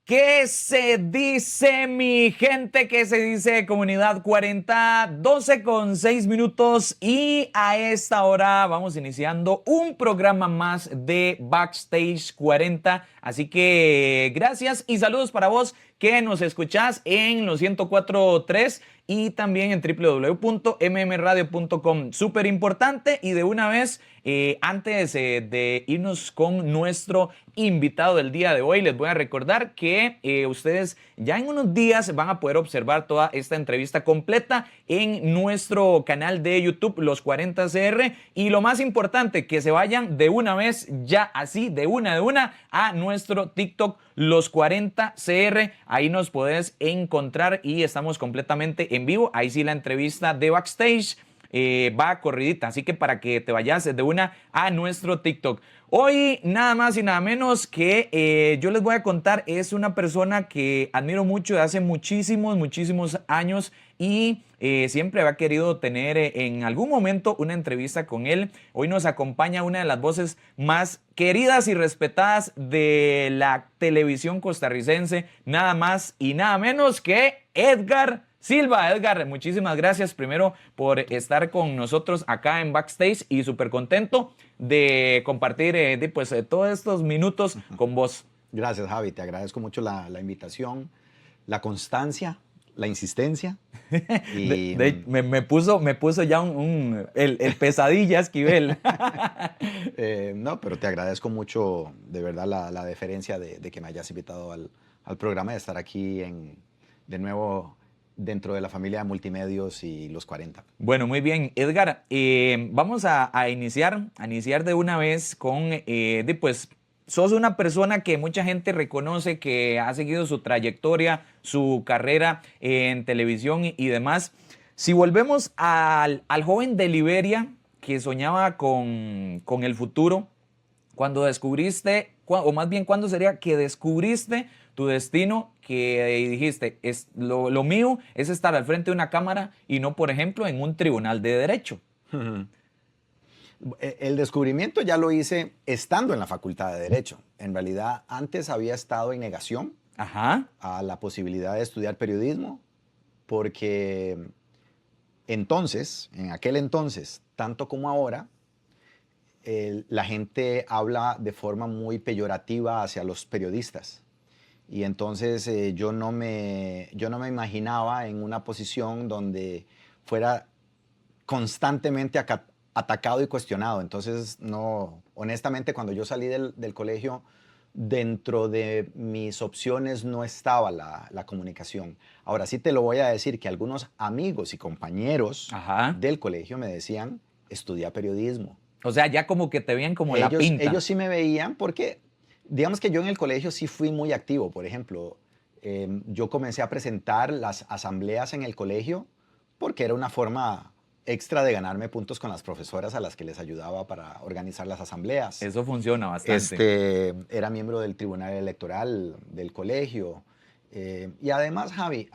¿Qué se dice, mi gente? ¿Qué se dice, comunidad 40? 12 con 6 minutos y a esta hora vamos iniciando un programa más de Backstage 40. Así que gracias y saludos para vos que nos escuchás en los 104.3 y también en www.mmradio.com. Súper importante y de una vez, antes de irnos con nuestro invitado del día de hoy, les voy a recordar que ustedes ya en unos días van a poder observar toda esta entrevista completa en nuestro canal de YouTube, Los 40CR. Y lo más importante, que se vayan de una vez, ya así, de una, a nuestro TikTok, Los 40CR. Ahí nos podés encontrar y estamos completamente en vivo. Ahí sí la entrevista de Backstage va corridita, así que para que te vayas de una a nuestro TikTok. Hoy nada más y nada menos que yo les voy a contar, es una persona que admiro mucho de hace muchísimos años y siempre había querido tener en algún momento una entrevista con él. Hoy nos acompaña una de las voces más queridas y respetadas de la televisión costarricense, nada más y nada menos que Edgar Silva. Edgar, muchísimas gracias primero por estar con nosotros acá en Backstage y súper contento de compartir todos estos minutos con vos. Gracias, Javi. Te agradezco mucho la invitación, la constancia, la insistencia. Y Me puso ya el pesadilla Esquivel. no, pero te agradezco mucho, de verdad, la deferencia de que me hayas invitado al programa, de estar aquí de nuevo dentro de la familia de Multimedios y Los 40. Bueno, muy bien. Edgar, vamos a iniciar de una vez con, sos una persona que mucha gente reconoce, que ha seguido su trayectoria, su carrera en televisión y demás. Si volvemos al joven de Liberia que soñaba con el futuro, cuando descubriste, o más bien, ¿cuándo sería que descubriste tu destino, que dijiste, lo mío es estar al frente de una cámara y no, por ejemplo, en un tribunal de derecho? El descubrimiento ya lo hice estando en la Facultad de Derecho. En realidad, antes había estado en negación Ajá. a la posibilidad de estudiar periodismo, porque entonces, en aquel entonces, tanto como ahora, la gente habla de forma muy peyorativa hacia los periodistas. Y entonces yo no me imaginaba en una posición donde fuera constantemente atacado y cuestionado. Entonces, no, honestamente, cuando yo salí del colegio, dentro de mis opciones no estaba la comunicación. Ahora sí te lo voy a decir, que algunos amigos y compañeros Ajá. del colegio me decían, estudia periodismo. O sea, ya como que te veían como la pinta. Ellos sí me veían porque, digamos que yo en el colegio sí fui muy activo. Por ejemplo, yo comencé a presentar las asambleas en el colegio porque era una forma extra de ganarme puntos con las profesoras a las que les ayudaba para organizar las asambleas. Eso funciona bastante. Era miembro del tribunal electoral del colegio. Y además, Javi,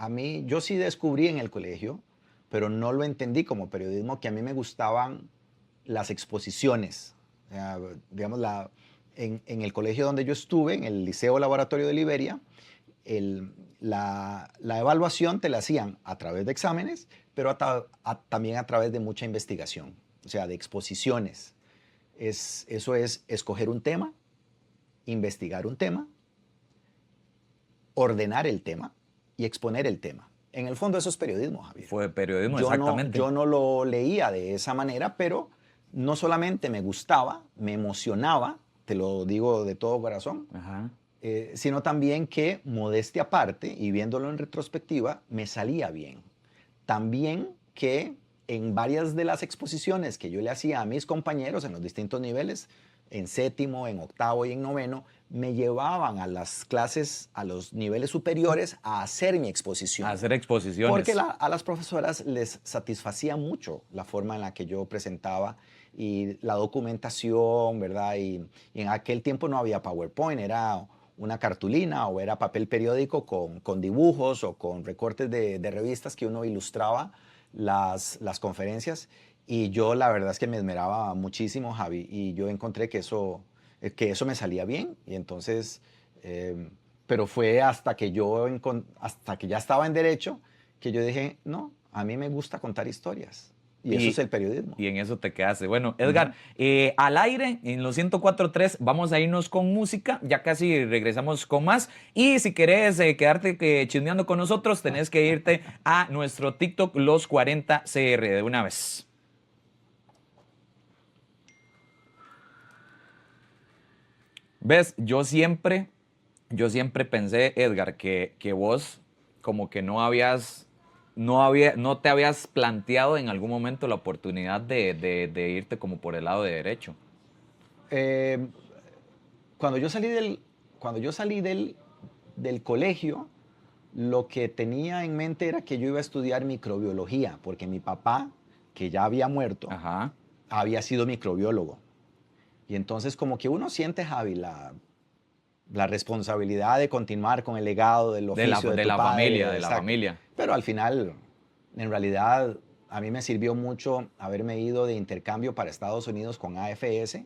yo sí descubrí en el colegio, pero no lo entendí como periodismo, que a mí me gustaban las exposiciones. Digamos, en el colegio donde yo estuve, en el Liceo Laboratorio de Liberia, la evaluación te la hacían a través de exámenes, pero también a través de mucha investigación, o sea, de exposiciones. Eso es escoger un tema, investigar un tema, ordenar el tema y exponer el tema. En el fondo eso es periodismo, Javier. Fue periodismo, exactamente. Yo no lo leía de esa manera, pero no solamente me gustaba, me emocionaba, te lo digo de todo corazón, Ajá. Sino también que, modestia aparte, y viéndolo en retrospectiva, me salía bien. También que en varias de las exposiciones que yo le hacía a mis compañeros en los distintos niveles, en séptimo, en octavo y en noveno, me llevaban a las clases, a los niveles superiores, a hacer mi exposición. A hacer exposiciones. Porque a las profesoras les satisfacía mucho la forma en la que yo presentaba y la documentación, ¿verdad? Y en aquel tiempo no había PowerPoint, era una cartulina o era papel periódico con dibujos o con recortes de revistas que uno ilustraba las conferencias. Y yo la verdad es que me esmeraba muchísimo, Javi, y yo encontré que eso me salía bien. Y entonces pero fue hasta que hasta que ya estaba en Derecho, que yo dije, no, a mí me gusta contar historias. Y eso es el periodismo. Y en eso te quedaste. Bueno, Edgar, al aire, en los 104.3, vamos a irnos con música. Ya casi regresamos con más. Y si querés quedarte chismeando con nosotros, tenés que irte a nuestro TikTok, los 40CR, de una vez. ¿Ves? Yo siempre pensé, Edgar, que vos como que no te habías planteado en algún momento la oportunidad de irte como por el lado de derecho. Eh, cuando yo salí del colegio, lo que tenía en mente era que yo iba a estudiar microbiología, porque mi papá, que ya había muerto, Ajá. había sido microbiólogo. Y entonces como que uno siente, Javi, la responsabilidad de continuar con el legado del oficio de tu padre. Familia, de la Exacto. familia. Pero al final, en realidad, a mí me sirvió mucho haberme ido de intercambio para Estados Unidos con AFS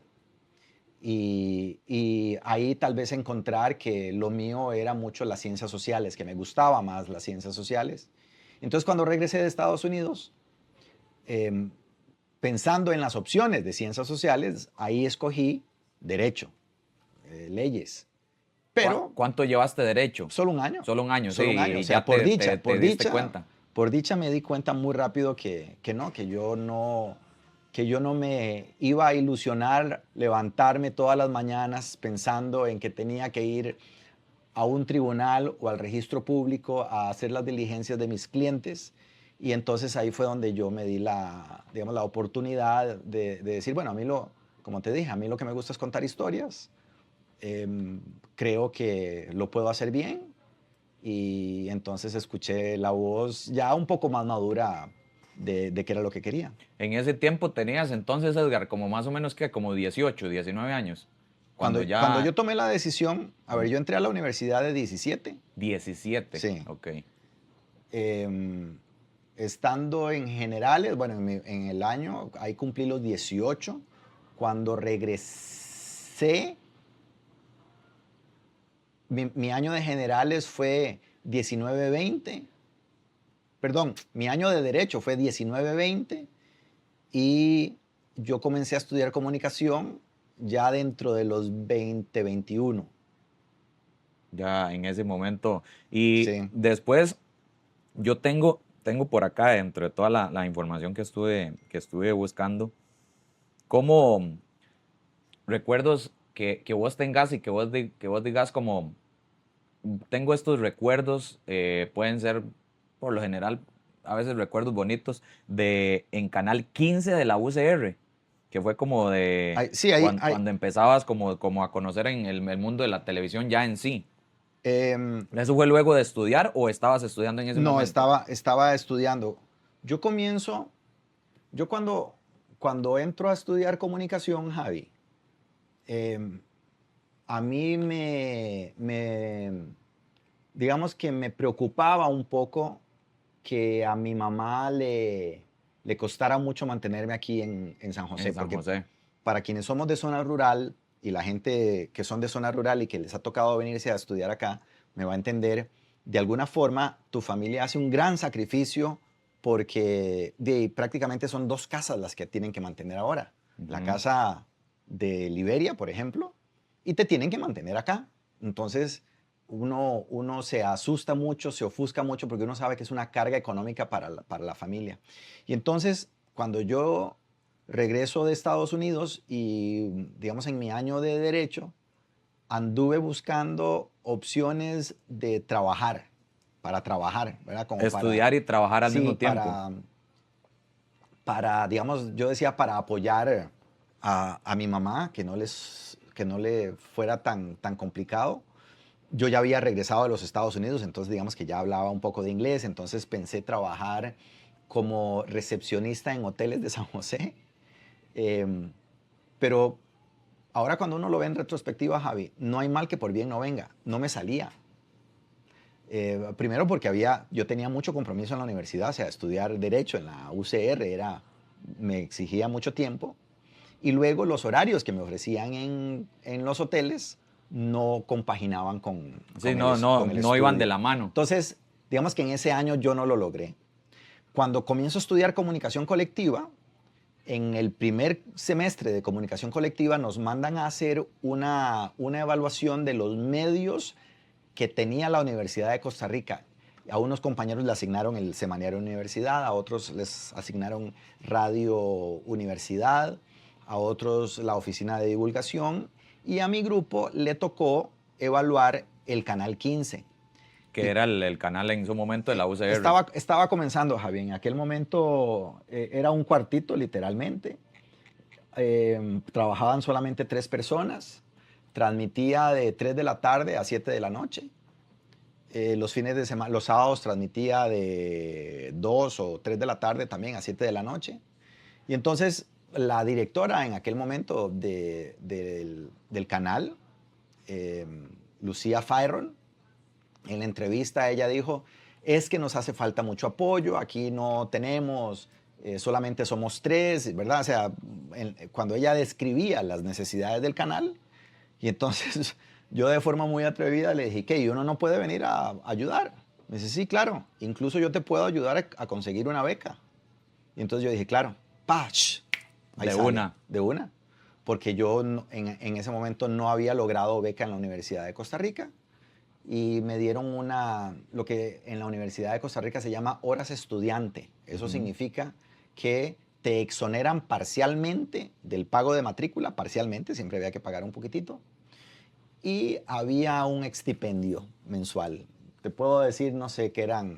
y ahí tal vez encontrar que lo mío era mucho las ciencias sociales, que me gustaba más las ciencias sociales. Entonces, cuando regresé de Estados Unidos, pensando en las opciones de ciencias sociales, ahí escogí derecho, leyes. Pero ¿Cuánto llevaste derecho? solo un año. Solo un año, Solo sí. un año. O Y sea, ya por te dicha, diste cuenta. por dicha me di cuenta muy rápido que yo no me iba a ilusionar levantarme todas las mañanas pensando en que tenía que ir a un tribunal o al registro público a hacer las diligencias de mis clientes. Y entonces ahí fue donde yo me di digamos, la oportunidad de decir, bueno, como te dije, a mí lo que me gusta es contar historias. Creo que lo puedo hacer bien y entonces escuché la voz ya un poco más madura de qué era lo que quería. En ese tiempo tenías entonces, Edgar, como más o menos que como 18, 19 años. Cuando yo tomé la decisión, a ver, yo entré a la universidad de 17. 17. Sí. Ok. Estando en generales, bueno, en el año, ahí cumplí los 18. Cuando regresé, mi año de generales fue 19-20. Perdón, mi año de derecho fue 19-20 y yo comencé a estudiar comunicación ya dentro de los 20-21. Ya en ese momento. Y Sí. después yo tengo por acá, dentro de toda la información que estuve buscando, como recuerdos que vos tengas y que vos digas como, tengo estos recuerdos, pueden ser por lo general, a veces recuerdos bonitos, en Canal 15 de la UCR, que fue como de Sí, cuando empezabas como a conocer en el mundo de la televisión ya en sí. ¿Eso fue luego de estudiar o estabas estudiando en ese no, momento? estaba estudiando. Yo cuando entro a estudiar comunicación, Javi, a mí digamos que me preocupaba un poco que a mi mamá le costara mucho mantenerme aquí en San José. En San Porque José. para quienes somos de zona rural y la gente que son de zona rural y que les ha tocado venirse a estudiar acá, me va a entender, de alguna forma tu familia hace un gran sacrificio porque prácticamente son dos casas las que tienen que mantener ahora. La casa de Liberia, por ejemplo, y te tienen que mantener acá. Entonces, uno se asusta mucho, se ofusca mucho porque uno sabe que es una carga económica para la familia. Y entonces, cuando yo regreso de Estados Unidos y, digamos, en mi año de derecho, anduve buscando opciones de trabajar, para trabajar, ¿verdad? Estudiar y trabajar al mismo tiempo. Digamos, yo decía para apoyar a mi mamá, que no le fuera tan complicado. Yo ya había regresado a los Estados Unidos, entonces digamos que ya hablaba un poco de inglés, entonces pensé trabajar como recepcionista en hoteles de San José. Pero ahora cuando uno lo ve en retrospectiva, Javi, no hay mal que por bien no venga, no me salía. Primero porque yo tenía mucho compromiso en la universidad, o sea, estudiar Derecho en la UCR me exigía mucho tiempo. Y luego los horarios que me ofrecían en los hoteles no compaginaban Sí, con no con el iban de estudio. la mano. Entonces, digamos que en ese año yo no lo logré. Cuando comienzo a estudiar comunicación colectiva, en el primer semestre de comunicación colectiva nos mandan a hacer una evaluación de los medios que tenía la Universidad de Costa Rica. A unos compañeros le asignaron el Semanario Universidad, a otros les asignaron Radio Universidad, a otros la Oficina de Divulgación, y a mi grupo le tocó evaluar el Canal 15. Que era el canal en su momento de la UCR. Estaba comenzando, Javi. En aquel momento era un cuartito, literalmente. Trabajaban solamente 3 personas. Transmitía de 3 de la tarde a 7 de la noche. Los fines de semana, los sábados transmitía de 2 o 3 de la tarde también a 7 de la noche. Y entonces la directora en aquel momento del canal, Lucía Fyron, en la entrevista ella dijo, es que nos hace falta mucho apoyo, aquí no tenemos, solamente somos 3, ¿verdad? O sea, cuando ella describía las necesidades del canal, y entonces yo de forma muy atrevida le dije, ¿qué? ¿Y uno no puede venir a ayudar? Me dice, sí, claro, incluso yo te puedo ayudar a conseguir una beca. Y entonces yo dije, claro, ¡pach! Ahí De sale, una. de una. Porque yo en ese momento no había logrado beca en la Universidad de Costa Rica y me dieron lo que en la Universidad de Costa Rica se llama horas estudiante. Eso significa que te exoneran parcialmente del pago de matrícula, parcialmente, siempre había que pagar un poquitito, y había un extipendio mensual. Te puedo decir, no sé, que eran,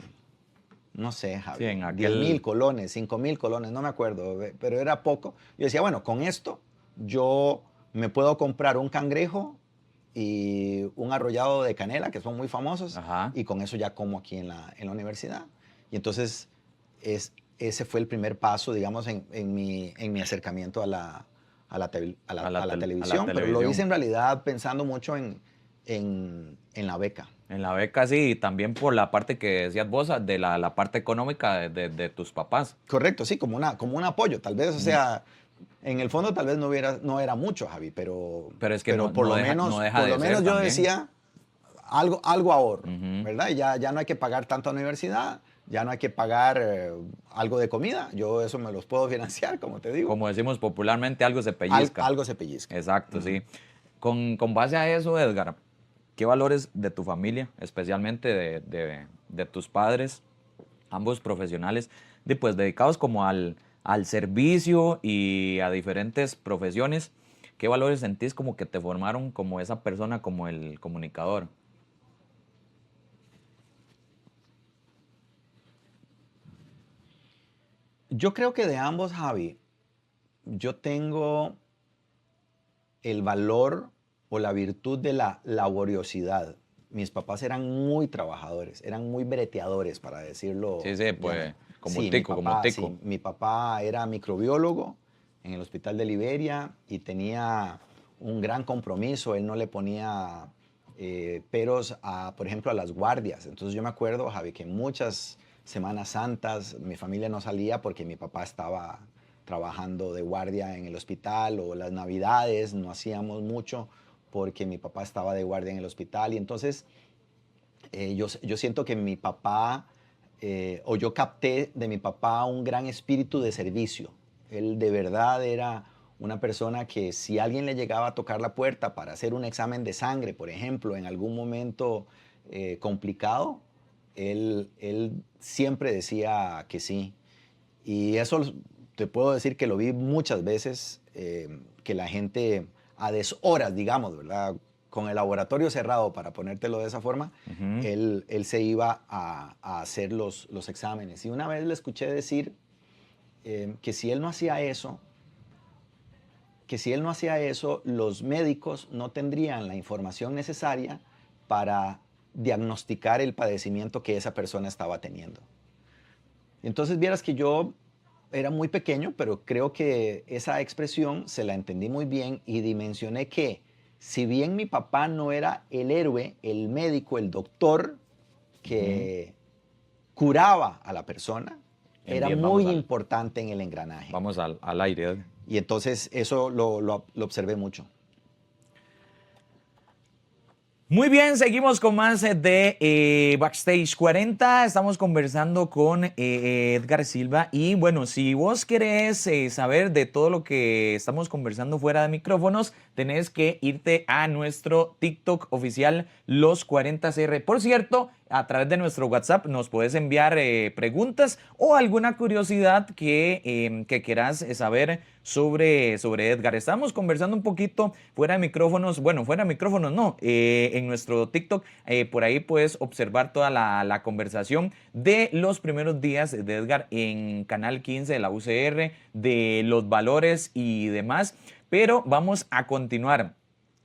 no sé, Javi, Sí, en 10,000 colones, 5,000 colones, no me acuerdo, pero era poco. Yo decía, bueno, con esto yo me puedo comprar un cangrejo y un arrollado de canela, que son muy famosos, Ajá. y con eso ya como aquí en la universidad. Y entonces ese fue el primer paso, digamos, en mi acercamiento a la televisión, pero lo hice en realidad pensando mucho en la beca. En la beca sí, y también por la parte que decías vos, de la parte económica de tus papás. Correcto, sí, como un apoyo, tal vez, o sea, en el fondo tal vez no era mucho, Javi, Pero es que no, por lo no deja por de lo ser menos yo también. decía, algo ahorro, Ujú. ¿verdad? Y ya no hay que pagar tanto a la universidad, ya no hay que pagar algo de comida, yo eso me los puedo financiar, como te digo. Como decimos popularmente, algo se pellizca. Algo se pellizca. Exacto, sí. Con base a eso, Edgar, ¿qué valores de tu familia, especialmente de tus padres, ambos profesionales, pues dedicados como al servicio y a diferentes profesiones, qué valores sentís como que te formaron como esa persona, como el comunicador? Yo creo que de ambos, Javi, yo tengo el valor o la virtud de la laboriosidad. Mis papás eran muy trabajadores, eran muy breteadores, para decirlo. Sí, sí, pues como Sí, tico, como tico. sí, mi papá era microbiólogo en el Hospital de Liberia y tenía un gran compromiso. Él no le ponía peros, por ejemplo, a las guardias. Entonces yo me acuerdo, Javi, que muchas Semanas Santas mi familia no salía porque mi papá estaba trabajando de guardia en el hospital, o las Navidades no hacíamos mucho porque mi papá estaba de guardia en el hospital. Y entonces yo siento que mi papá, o yo capté de mi papá un gran espíritu de servicio. Él de verdad era una persona que si alguien le llegaba a tocar la puerta para hacer un examen de sangre, por ejemplo, en algún momento complicado, él siempre decía que sí. Y eso te puedo decir que lo vi muchas veces, que la gente a deshoras, digamos, ¿verdad? Con el laboratorio cerrado, para ponértelo de esa forma, Ujú. él se iba a hacer los exámenes. Y una vez le escuché decir que si él no hacía eso, los médicos no tendrían la información necesaria para diagnosticar el padecimiento que esa persona estaba teniendo. Entonces vieras que yo era muy pequeño, pero creo que esa expresión se la entendí muy bien y dimensioné que si bien mi papá no era el héroe, el médico, el doctor Ujú. que curaba a la persona, era Bien, vamos muy importante en el engranaje. vamos al aire, Edgar. Y entonces eso lo observé mucho. Muy bien, seguimos con más de Backstage 40. Estamos conversando con Edgar Silva. Y bueno, si vos querés saber de todo lo que estamos conversando fuera de micrófonos, tenés que irte a nuestro TikTok oficial, Los 40CR. Por cierto, a través de nuestro WhatsApp nos puedes enviar preguntas o alguna curiosidad que quieras saber sobre Edgar. Estamos conversando un poquito fuera de micrófonos. Bueno, fuera de micrófonos no. En nuestro TikTok, por ahí puedes observar toda la conversación de los primeros días de Edgar en Canal 15 de la UCR, de los valores y demás. Pero vamos a continuar.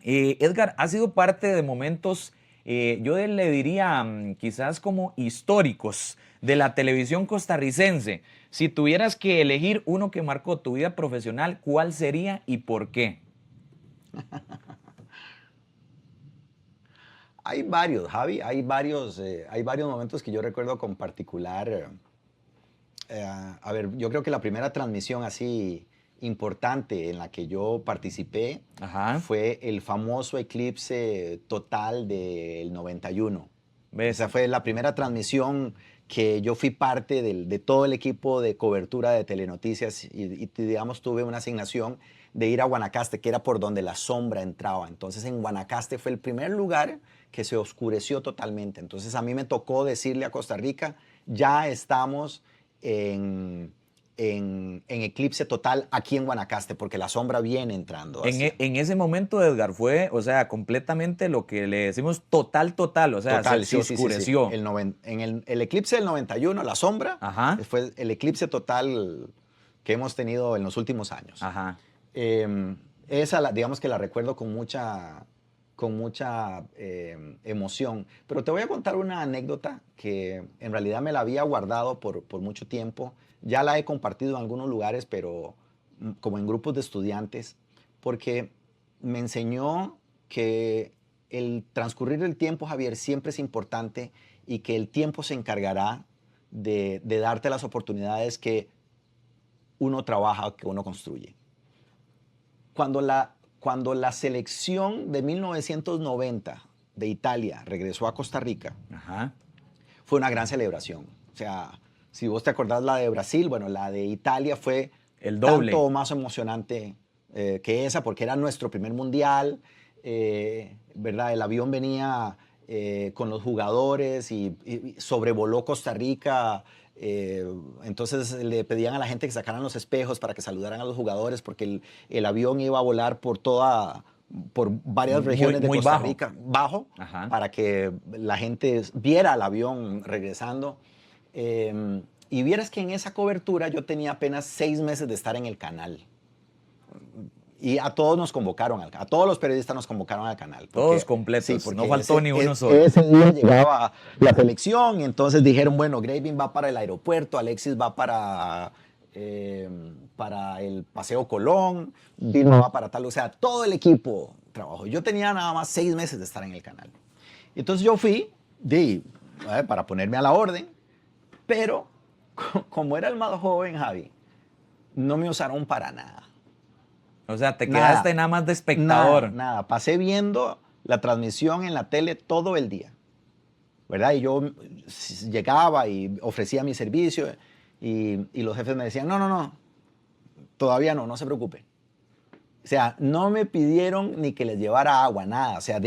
Edgar, ha sido parte de momentos, yo le diría quizás como históricos de la televisión costarricense. Si tuvieras que elegir uno que marcó tu vida profesional, ¿cuál sería y por qué? Hay varios, Javi, hay varios momentos que yo recuerdo con particular. A ver, yo creo que la primera transmisión así importante en la que yo participé Ajá. fue el famoso eclipse total del 91. ¿Ves? Esa fue la primera transmisión que yo fui parte de todo el equipo de cobertura de Telenoticias y, digamos, tuve una asignación de ir a Guanacaste, que era por donde la sombra entraba. Entonces, en Guanacaste fue el primer lugar que se oscureció totalmente. Entonces, a mí me tocó decirle a Costa Rica, ya estamos en eclipse total aquí en Guanacaste, porque la sombra viene entrando hacia. En ese momento, Edgar, fue, o sea, completamente lo que le decimos total, total, o sea, Total, se sí, sí, sí, sí. oscureció. En el eclipse del 91, la sombra, Ajá, fue el eclipse total que hemos tenido en los últimos años. ajá. Esa, digamos que la recuerdo con mucha emoción. Pero te voy a contar una anécdota que en realidad me la había guardado por mucho tiempo. Ya la he compartido en algunos lugares, pero como en grupos de estudiantes, porque me enseñó que el transcurrir del tiempo, Javier, siempre es importante y que el tiempo se encargará de darte las oportunidades que uno trabaja, que uno construye. Cuando la selección de 1990 de Italia regresó a Costa Rica, Ajá. fue una gran celebración. O sea, si vos te acordás la de Brasil, bueno, la de Italia fue El tanto doble. o más emocionante que esa, porque era nuestro primer mundial, ¿verdad? El avión venía con los jugadores y sobrevoló Costa Rica. Entonces le pedían a la gente que sacaran los espejos para que saludaran a los jugadores, porque el avión iba a volar por varias Muy, regiones de muy Costa bajo. Rica, bajo, Ajá. para que la gente viera el avión regresando. Y vieras que en esa cobertura yo tenía apenas 6 meses de estar en el canal. Y a todos nos convocaron, a todos los periodistas nos convocaron al canal. Todos Porque, sí, completos, no porque faltó ni uno solo. ese día llegaba la selección y entonces dijeron, bueno, Graving va para el aeropuerto, Alexis va para el Paseo Colón, Dino va para tal, o sea, todo el equipo trabajó. Yo tenía nada más 6 meses de estar en el canal. Entonces yo fui para ponerme a la orden, pero como era el más joven, Javi, no me usaron para nada. O sea, te Nada, quedaste nada más de nada, espectador. nada. Pasé viendo la transmisión en la tele todo el día, ¿verdad? Y yo llegaba y ofrecía mi servicio y los jefes me decían, no, no, no, todavía no, no se preocupe. O sea, no me pidieron ni que les llevara agua, nada. O sea,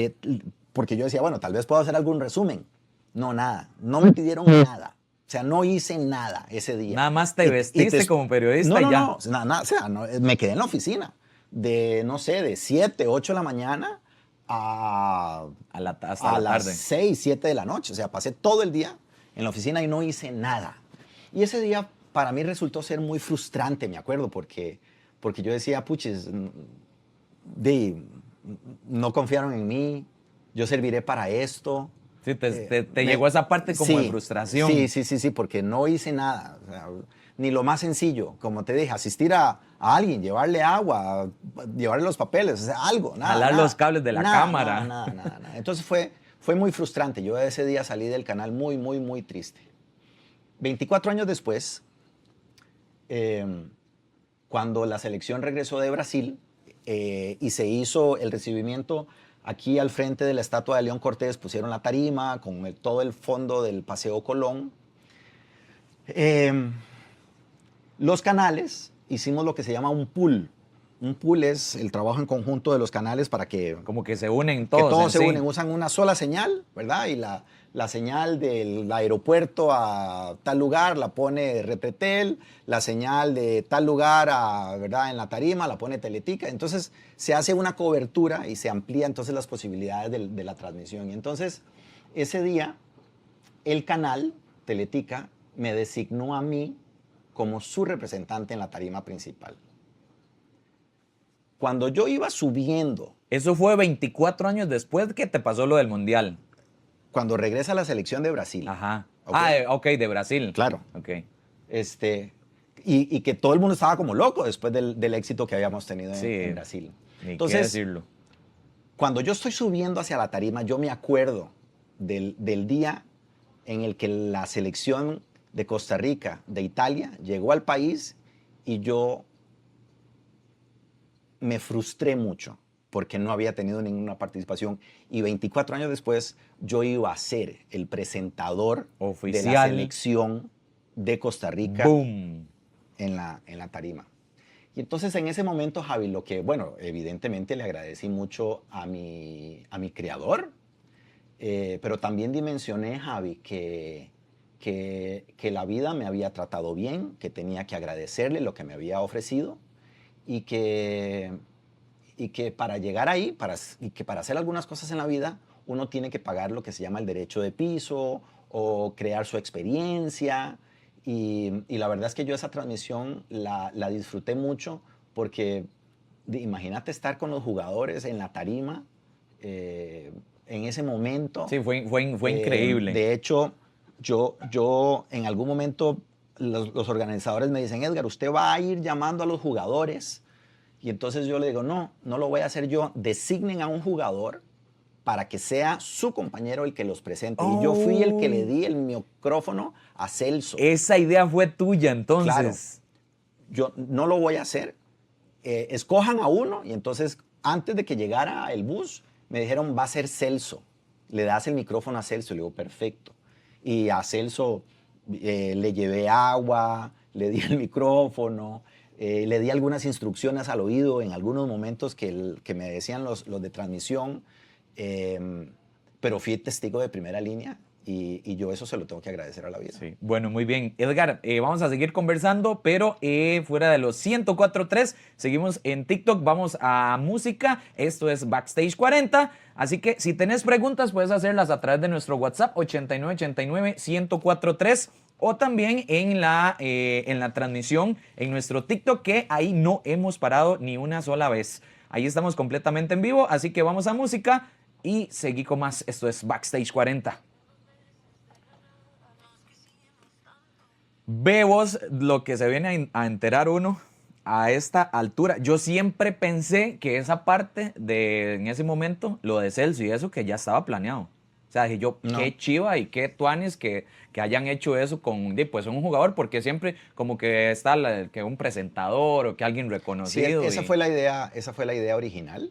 porque yo decía, bueno, tal vez puedo hacer algún resumen. No, nada. No me pidieron nada. O sea, no hice nada ese día. Nada más te Y vestiste como periodista no, y no, ya. no, nada, nada, o sea, me quedé en la oficina no sé, de 7, 8 de la mañana Hasta a la las tarde. 6, 7 de la noche. O sea, pasé todo el día en la oficina y no hice nada. Y ese día para mí resultó ser muy frustrante, me acuerdo, porque yo decía, puches, no confiaron en mí, yo serviré para esto. Sí, te llegó esa parte como de Sí, frustración. sí, porque no hice nada. O sea, ni lo más sencillo, como te dije, asistir a alguien, llevarle agua, llevarle los papeles, o sea, algo, nada. Jalar nada, los cables de la nada, cámara. Nada. Entonces fue muy frustrante. Yo ese día salí del canal muy, muy, muy triste. 24 años después, cuando la selección regresó de Brasil y se hizo el recibimiento Aquí al frente de la estatua de León Cortés pusieron la tarima con todo el fondo del Paseo Colón. Los canales, hicimos lo que se llama un pool. Un pool es el trabajo en conjunto de los canales para Como que se unen que todos. todos en se sí. unen, usan una sola señal, ¿verdad? Y la señal del aeropuerto a tal lugar la pone Repretel, la señal de tal lugar ¿verdad? En la tarima la pone Teletica. Entonces se hace una cobertura y se amplía entonces las posibilidades de la transmisión. Y entonces ese día el canal Teletica me designó a mí como su representante en la tarima principal. Cuando yo iba subiendo, Eso fue 24 años después que te pasó lo del Mundial. cuando regresa la selección de Brasil, Ajá. ¿ok? Ok, de Brasil. Claro. Ok. Y que todo el mundo estaba como loco después del éxito que habíamos tenido Sí. en Brasil. Ni Entonces, qué decirlo. cuando yo estoy subiendo hacia la tarima, yo me acuerdo del día en el que la selección de Costa Rica, de Italia, llegó al país y yo me frustré mucho porque no había tenido ninguna participación. Y 24 años después, yo iba a ser el presentador de la Oficial. selección de Costa Rica ¡Boom! en la tarima. Y entonces en ese momento, Javi, lo que, bueno, evidentemente le agradecí mucho a mi creador, pero también dimensioné, Javi, que la vida me había tratado bien, que tenía que agradecerle lo que me había ofrecido y que para llegar ahí, y que para hacer algunas cosas en la vida, uno tiene que pagar lo que se llama el derecho de piso o crear su experiencia. Y la verdad es que yo esa transmisión la disfruté mucho porque imagínate estar con los jugadores en la tarima en ese momento. Sí, fue increíble. De hecho, yo en algún momento los organizadores me dicen, Edgar, usted va a ir llamando a los jugadores. Y entonces yo le digo, no lo voy a hacer yo. Designen a un jugador para que sea su compañero el que los presente. Y yo fui el que le di el micrófono a Celso. Esa idea fue tuya, entonces. Claro, yo no lo voy a hacer. Escojan a uno y entonces antes de que llegara el bus me dijeron, va a ser Celso. Le das el micrófono a Celso. Le digo, perfecto. Y a Celso le llevé agua, le di el micrófono, le di algunas instrucciones al oído en algunos momentos que me decían los de transmisión, pero fui testigo de primera línea y yo eso se lo tengo que agradecer a la vida. Sí. Bueno, muy bien. Edgar, vamos a seguir conversando, pero fuera de los 104.3, seguimos en TikTok, vamos a música. Esto es Backstage 40, así que si tenés preguntas puedes hacerlas a través de nuestro WhatsApp 8989-1043 o también en la transmisión en nuestro TikTok, que ahí no hemos parado ni una sola vez. Ahí estamos completamente en vivo, así que vamos a música y seguí con más. Esto es Backstage 40. Ve vos lo que se viene a enterar uno a esta altura. Yo siempre pensé que esa parte en ese momento, lo de Celso y eso, que ya estaba planeado. O sea, dije yo, No. qué chiva y qué tuanis que hayan hecho eso con pues, un jugador, porque siempre como que está que un presentador o que alguien Sí, reconocido. esa fue la idea original,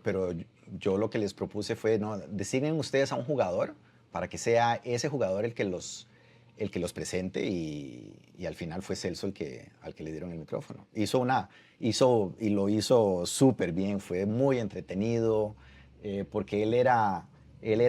pero yo lo que les propuse fue, no, designen ustedes a un jugador para que sea ese jugador el que los presente y al final fue Celso al que le dieron el micrófono. Y lo hizo súper bien, fue muy entretenido, porque él era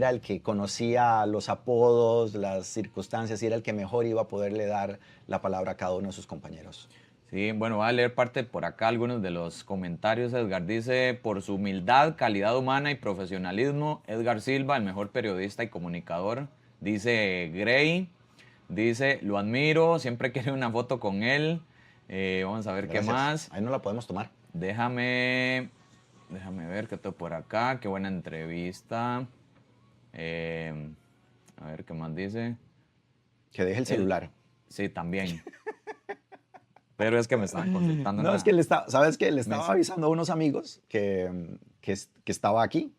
el que conocía los apodos, las circunstancias y era el que mejor iba a poderle dar la palabra a cada uno de sus compañeros. Sí, bueno, voy a leer parte por acá, algunos de los comentarios. Edgar dice, por su humildad, calidad humana y profesionalismo, Edgar Silva, el mejor periodista y comunicador. Dice Gray, dice, lo admiro, siempre quiero una foto con él. Vamos a ver Gracias. qué más. Ahí no la podemos tomar. Déjame ver qué tengo por acá, qué buena entrevista. A ver qué más dice. Que deje el celular. Sí, también. Pero es que me estaban consultando. No, es que ¿sabes qué? Le estaba avisando a unos amigos que estaba aquí.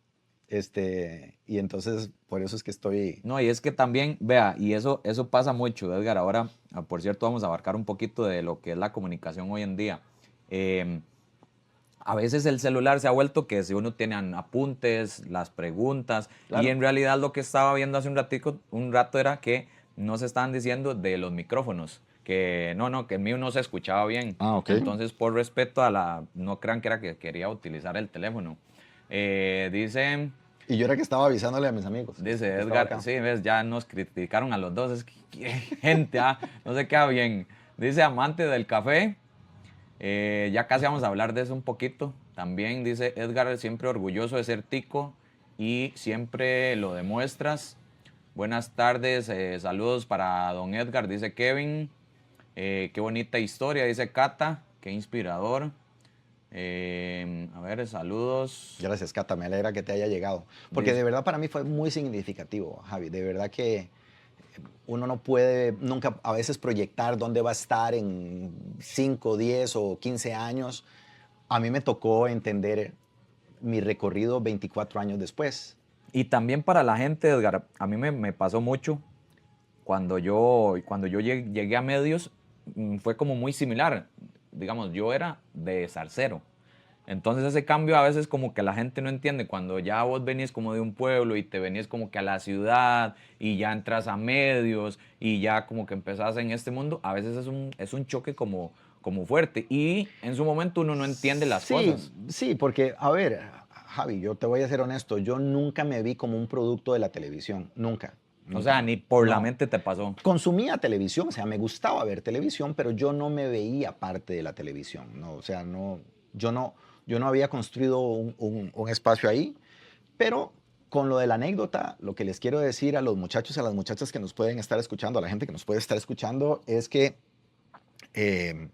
Y entonces, por eso es que estoy... No, y es que también, vea, y eso pasa mucho, Edgar. Ahora, por cierto, vamos a abarcar un poquito de lo que es la comunicación hoy en día. a veces el celular se ha vuelto que si uno tiene apuntes, las preguntas, Claro. y en realidad lo que estaba viendo hace un rato era que no se estaban diciendo de los micrófonos, que no, que el mío no se escuchaba bien. Ah, ok. Entonces, por respeto a no crean que era que quería utilizar el teléfono. Dice... Y yo era que estaba avisándole a mis amigos. Dice que estaba Edgar, acá. sí, ves, ya nos criticaron a los dos, es que gente, no se queda bien. Dice amante del café, ya casi vamos a hablar de eso un poquito. También dice Edgar, siempre orgulloso de ser tico y siempre lo demuestras. Buenas tardes, saludos para don Edgar, dice Kevin. Qué bonita historia, dice Cata, qué inspirador. A ver, saludos. Gracias, Cata, me alegra que te haya llegado. Porque de verdad para mí fue muy significativo, Javi. De verdad que uno no puede nunca a veces proyectar dónde va a estar en 5, 10 o 15 años. A mí me tocó entender mi recorrido 24 años después. Y también para la gente, Edgar, a mí me pasó mucho cuando yo llegué a medios, fue como muy similar. Digamos, yo era de salsero. Entonces ese cambio a veces como que la gente no entiende. Cuando ya vos venís como de un pueblo y te venís como que a la ciudad y ya entras a medios y ya como que empezás en este mundo, a veces es un choque como fuerte. Y en su momento uno no entiende las cosas. Sí, porque, a ver, Javi, yo te voy a ser honesto, yo nunca me vi como un producto de la televisión, nunca. O sea, ni por la No. mente te pasó. Consumía televisión, o sea, me gustaba ver televisión, pero yo no me veía parte de la televisión, ¿no? O sea, yo no había construido un espacio ahí, pero con lo de la anécdota, lo que les quiero decir a los muchachos y a las muchachas que nos pueden estar escuchando, a la gente que nos puede estar escuchando, es eh,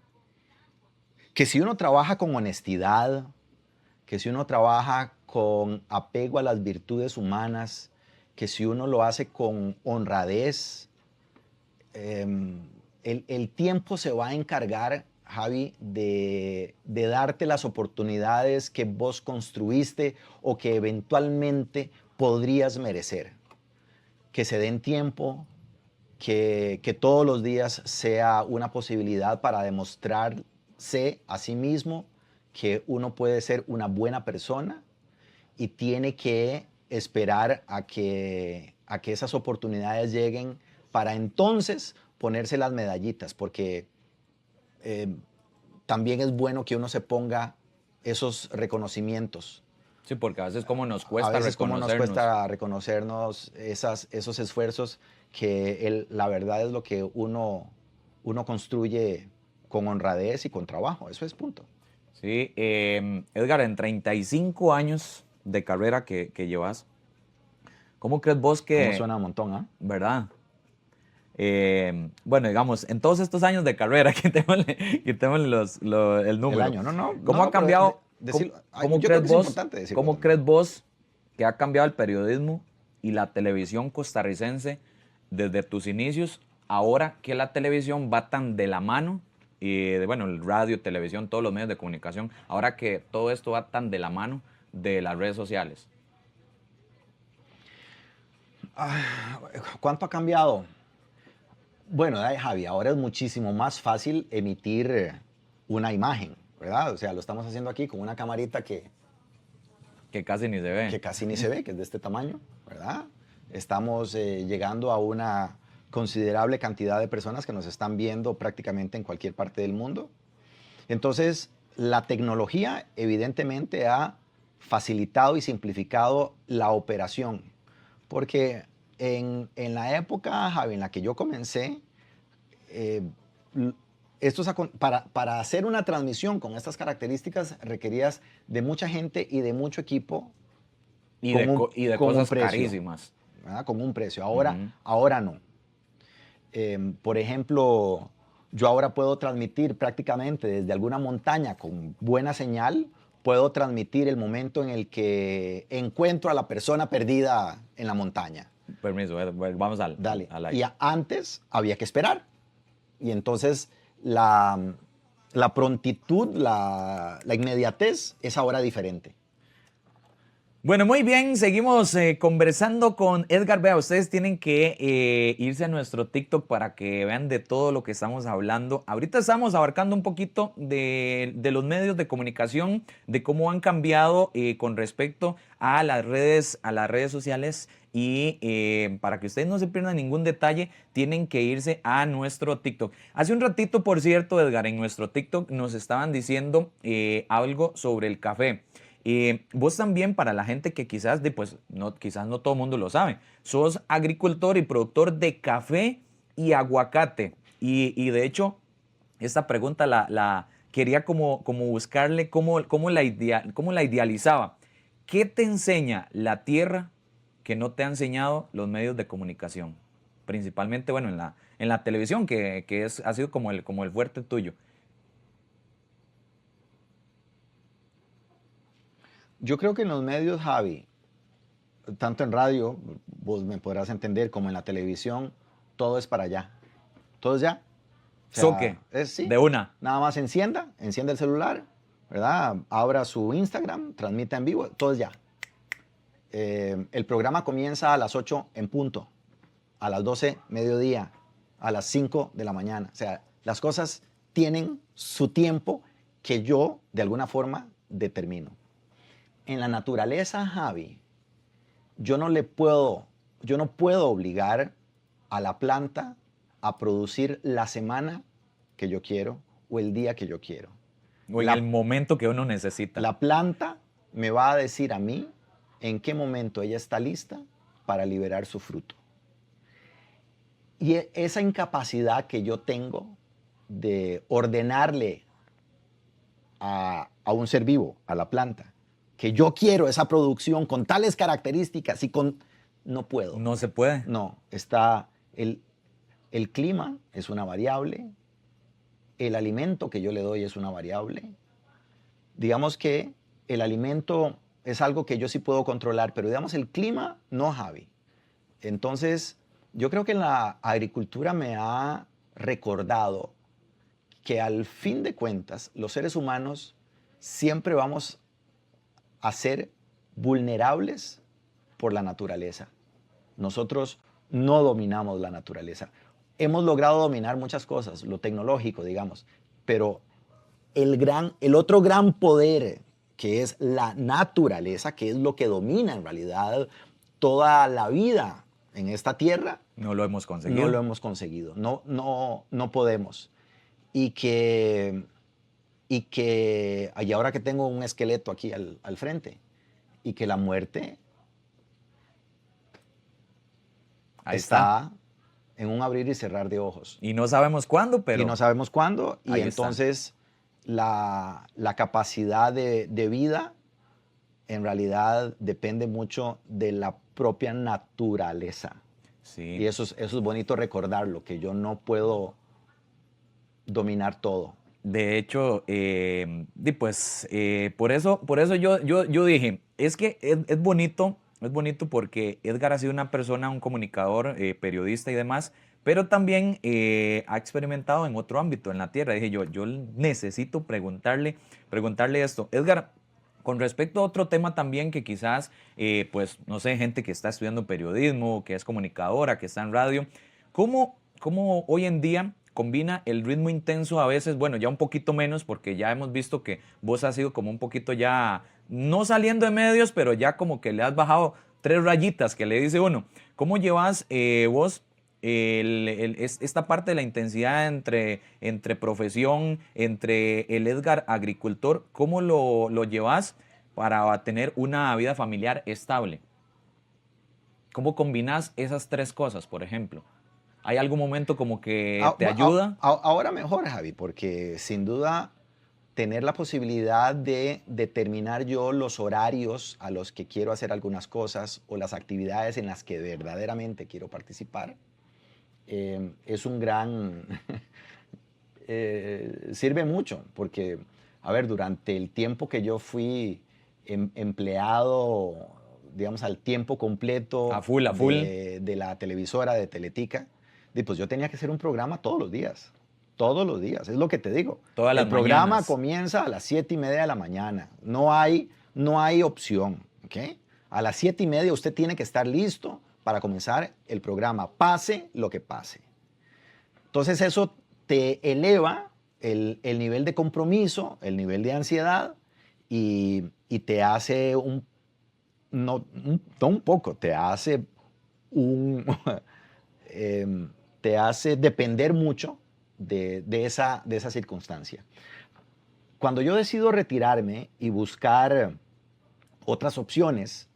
que si uno trabaja con honestidad, que si uno trabaja con apego a las virtudes humanas, que si uno lo hace con honradez, el tiempo se va a encargar, Javi, de darte las oportunidades que vos construiste o que eventualmente podrías merecer. Que se den tiempo, que todos los días sea una posibilidad para demostrarse a sí mismo que uno puede ser una buena persona y tiene que esperar a que esas oportunidades lleguen para entonces ponerse las medallitas, porque también es bueno que uno se ponga esos reconocimientos. Sí, porque a veces como nos A cuesta veces cómo nos reconocernos. cuesta reconocernos esos esfuerzos que la verdad es lo que uno construye con honradez y con trabajo. Eso es punto. Sí, Edgar, en 35 años de carrera que llevas, ¿cómo crees vos Como que, suena un montón, ¿ah? verdad? Bueno, digamos, en todos estos años de carrera, quitémosle el número. El año, no, ¿Cómo ha pero cambiado? decirlo. ¿Cómo Yo creo crees que es vos? importante decirlo ¿Cómo también. crees vos que ha cambiado el periodismo y la televisión costarricense desde tus inicios, ahora que la televisión va tan de la mano y bueno, el radio, televisión, todos los medios de comunicación, ahora que todo esto va tan de la mano de las redes sociales? ¿Cuánto ha cambiado? Bueno, Javi, ahora es muchísimo más fácil emitir una imagen, ¿verdad? O sea, lo estamos haciendo aquí con una camarita Que casi ni se ve. que casi ni se ve, que es de este tamaño, ¿verdad? Estamos llegando a una considerable cantidad de personas que nos están viendo prácticamente en cualquier parte del mundo. Entonces, la tecnología evidentemente ha facilitado y simplificado la operación, porque en la época, Javi, en la que yo comencé, eh, para hacer una transmisión con estas características requerías de mucha gente y de mucho equipo Y con de, un, y de con un cosas precio, carísimas. ¿verdad? Con un precio. Ujú. Ahora no. Por ejemplo, yo ahora puedo transmitir prácticamente desde alguna montaña con buena señal, puedo transmitir el momento en el que encuentro a la persona perdida en la montaña. Permiso, vamos Dale. al Y aire. antes había que esperar. Y entonces la prontitud, la inmediatez es ahora diferente. Bueno, muy bien, seguimos conversando con Edgar. Vea, ustedes tienen que irse a nuestro TikTok para que vean de todo lo que estamos hablando. Ahorita estamos abarcando un poquito de los medios de comunicación, de cómo han cambiado con respecto a las redes sociales. Y para que ustedes no se pierdan ningún detalle, tienen que irse a nuestro TikTok. Hace un ratito, por cierto, Edgar, en nuestro TikTok nos estaban diciendo algo sobre el café. Vos también, para la gente que quizás no todo el mundo lo sabe, sos agricultor y productor de café y aguacate. Y de hecho, esta pregunta la quería como buscarle cómo la idealizaba. ¿Qué te enseña la tierra que no te ha enseñado los medios de comunicación? Principalmente, bueno, en la televisión, ha sido como el fuerte tuyo. Yo creo que en los medios, Javi, tanto en radio, vos me podrás entender, como en la televisión, todo es para allá. Todo es ya. O sea, Soque, sí, de una. nada más encienda el celular, ¿verdad? Abra su Instagram, transmita en vivo, todo es ya. El programa comienza a las 8 en punto, a las 12 mediodía, a las 5 de la mañana. O sea, las cosas tienen su tiempo que yo, de alguna forma, determino. En la naturaleza, Javi, yo no puedo obligar a la planta a producir la semana que yo quiero o el día que yo quiero. O en el momento que uno necesita. La planta me va a decir a mí en qué momento ella está lista para liberar su fruto. Y esa incapacidad que yo tengo de ordenarle a un ser vivo, a la planta, que yo quiero esa producción con tales características y con... No puedo. No se puede. No, está el clima es una variable, el alimento que yo le doy es una variable. Digamos que el alimento es algo que yo sí puedo controlar, pero digamos el clima no, Javi. Entonces, yo creo que la agricultura me ha recordado que al fin de cuentas los seres humanos siempre vamos a ser vulnerables por la naturaleza. Nosotros no dominamos la naturaleza. Hemos logrado dominar muchas cosas, lo tecnológico, digamos, pero el otro gran poder que es la naturaleza, que es lo que domina en realidad toda la vida en esta tierra, no lo hemos conseguido. No lo hemos conseguido, no podemos. Y ahora que tengo un esqueleto aquí al frente, y que la muerte Ahí está en un abrir y cerrar de ojos. Y no sabemos cuándo, pero... Y no sabemos cuándo, y ahí entonces la capacidad de vida en realidad depende mucho de la propia naturaleza. Sí. Y eso es bonito recordarlo, que yo no puedo dominar todo. De hecho, por eso yo dije, es que es bonito porque Edgar ha sido una persona, un comunicador, periodista y demás, pero también ha experimentado en otro ámbito, en la tierra. Dije yo necesito preguntarle esto. Edgar, con respecto a otro tema también que quizás, pues, no sé, gente que está estudiando periodismo, que es comunicadora, que está en radio, ¿cómo hoy en día combina el ritmo intenso a veces, bueno, ya un poquito menos, porque ya hemos visto que vos has sido como un poquito ya, no saliendo de medios, pero ya como que le has bajado 3 rayitas que le dice uno. ¿Cómo llevas vos esta parte de la intensidad entre profesión, entre el Edgar agricultor? ¿Cómo lo llevas para tener una vida familiar estable? ¿Cómo combinas esas 3 cosas, por ejemplo? ¿Hay algún momento como que te ayuda? Ahora mejor, Javi, porque sin duda tener la posibilidad de determinar yo los horarios a los que quiero hacer algunas cosas o las actividades en las que verdaderamente quiero participar, es un gran... sirve mucho, porque, a ver, durante el tiempo que yo fui empleado, digamos, al tiempo completo a full. De la televisora, de Teletica, pues yo tenía que hacer un programa todos los días. Todos los días, es lo que te digo. El programa comienza a las 7:30 de la mañana. No hay opción, ¿ok? A las 7:30 usted tiene que estar listo para comenzar el programa, pase lo que pase. Entonces eso te eleva el nivel de compromiso, el nivel de ansiedad y te hace no un poco, te hace te hace depender mucho de esa circunstancia. Cuando yo decido retirarme y buscar otras opciones,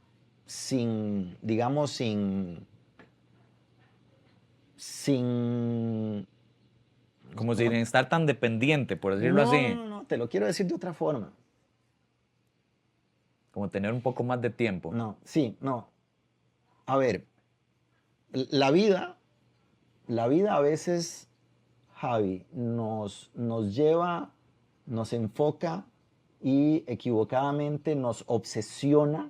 digamos, sin Como sin estar tan dependiente, por decirlo así. No, te lo quiero decir de otra forma. Como tener un poco más de tiempo. No. A ver, la vida a veces, Javi, nos lleva, nos enfoca y equivocadamente nos obsesiona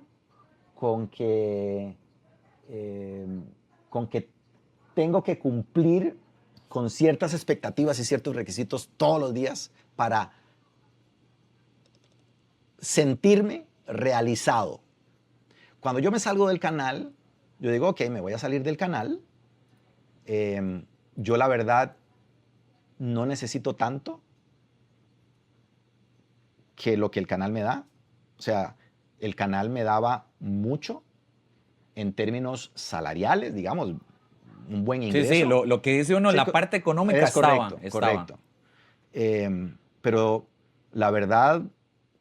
con que tengo que cumplir con ciertas expectativas y ciertos requisitos todos los días para sentirme realizado. Cuando yo me salgo del canal, yo digo, ok, me voy a salir del canal. Yo la verdad no necesito tanto que lo que el canal me da. O sea, el canal me daba mucho en términos salariales, digamos, un buen ingreso. Sí, lo que dice uno, Sí, la parte económica es estaba. correcto. Pero la verdad,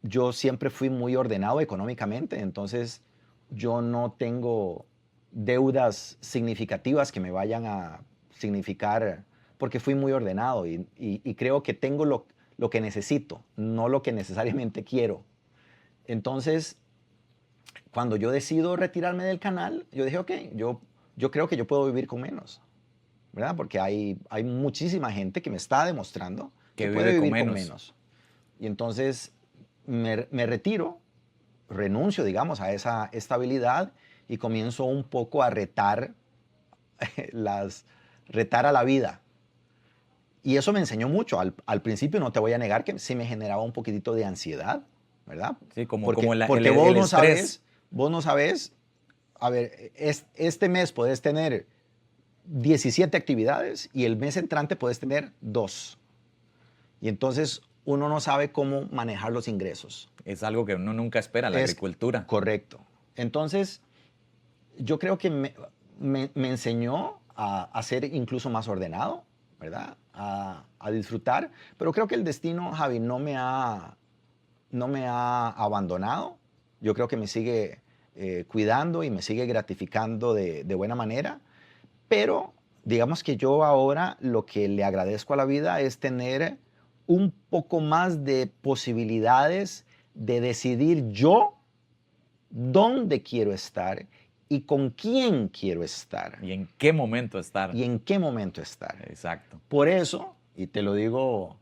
yo siempre fui muy ordenado económicamente, entonces yo no tengo deudas significativas que me vayan a significar, porque fui muy ordenado y creo que tengo lo que necesito, no lo que necesariamente quiero. Entonces, cuando yo decido retirarme del canal, yo dije, ok, yo creo que yo puedo vivir con menos, ¿verdad? Porque hay muchísima gente que me está demostrando que puede vivir con menos. Y entonces me retiro, renuncio, digamos, a esa estabilidad y comienzo un poco a retar a la vida. Y eso me enseñó mucho. Al principio no te voy a negar que sí me generaba un poquitito de ansiedad, ¿verdad? Sí, porque el estrés. Vos no sabes, a ver, este mes puedes tener 17 actividades y el mes entrante puedes tener 2. Y entonces uno no sabe cómo manejar los ingresos. Es algo que uno nunca espera en la agricultura. Correcto. Entonces, yo creo que me enseñó a ser incluso más ordenado, ¿verdad? A disfrutar. Pero creo que el destino, Javi, no me ha abandonado. Yo creo que me sigue cuidando y me sigue gratificando de buena manera. Pero digamos que yo ahora lo que le agradezco a la vida es tener un poco más de posibilidades de decidir yo dónde quiero estar y con quién quiero estar. Y en qué momento estar. Exacto. Por eso, y te lo digo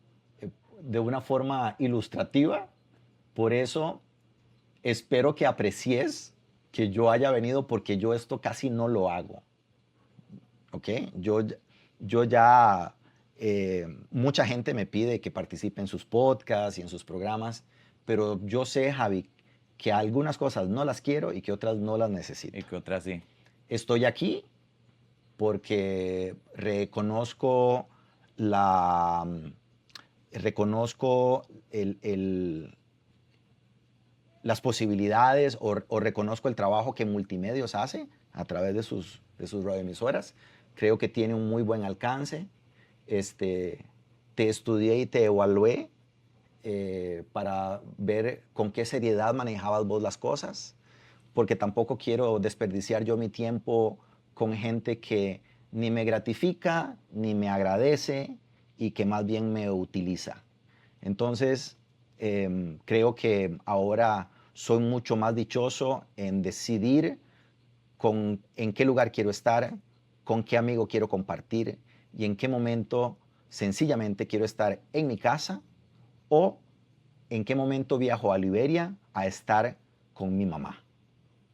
de una forma ilustrativa, por eso espero que aprecies que yo haya venido porque yo esto casi no lo hago. ¿Ok? Yo ya, mucha gente me pide que participe en sus podcasts y en sus programas, pero yo sé, Javi, que algunas cosas no las quiero y que otras no las necesito. Y que otras sí. Estoy aquí porque reconozco las posibilidades o reconozco el trabajo que Multimedios hace a través de sus radioemisoras. Creo que tiene un muy buen alcance. Te estudié y te evalué para ver con qué seriedad manejabas vos las cosas, porque tampoco quiero desperdiciar yo mi tiempo con gente que ni me gratifica, ni me agradece y que más bien me utiliza. Entonces, creo que ahora soy mucho más dichoso en decidir en qué lugar quiero estar, con qué amigo quiero compartir y en qué momento sencillamente quiero estar en mi casa o en qué momento viajo a Liberia a estar con mi mamá.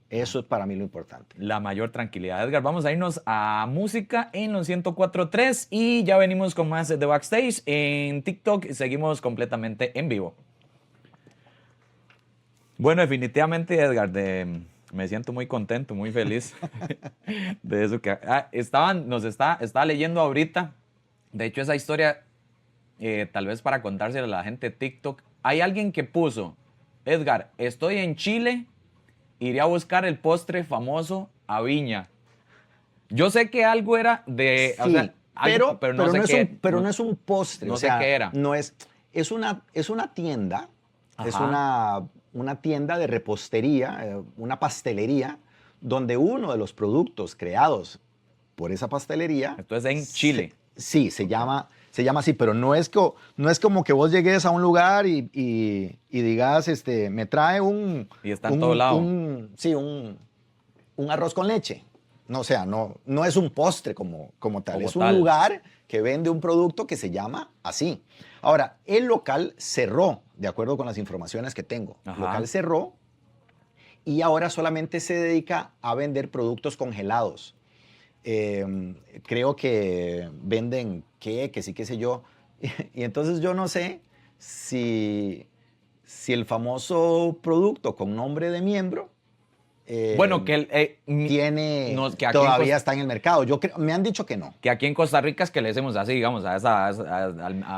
Eso es para mí lo importante. La mayor tranquilidad. Edgar, vamos a irnos a música en los 104.3 y ya venimos con más de Backstage. En TikTok seguimos completamente en vivo. Bueno, definitivamente, Edgar, Me siento muy contento, muy feliz de eso que estaba leyendo ahorita. De hecho, esa historia, tal vez para contársela a la gente de TikTok, hay alguien que puso, Edgar, estoy en Chile, iré a buscar el postre famoso a Viña. Yo sé que algo era de, o Sí, sea, algo, pero no sé qué, no es un postre, no o sé sea, qué era. no es, es una tienda, es Ajá. una tienda de repostería, una pastelería, donde uno de los productos creados por esa pastelería, Entonces en Chile. sí, Ok. se llama así, pero no es como que vos llegues a un lugar y digas, me trae Y está en todo lado, sí, un arroz con leche. No, o sea, no es un postre como tal, como es un tal. lugar que vende un producto que se llama así. Ahora, el local cerró, de acuerdo con las informaciones que tengo. El Ajá. local cerró y ahora solamente se dedica a vender productos congelados. Creo que venden queques y qué sé yo. Y entonces yo no sé si el famoso producto con nombre de miembro Bueno, que aquí en todavía está en el mercado. Me han dicho que no. que aquí en Costa Rica es que le decimos así, digamos,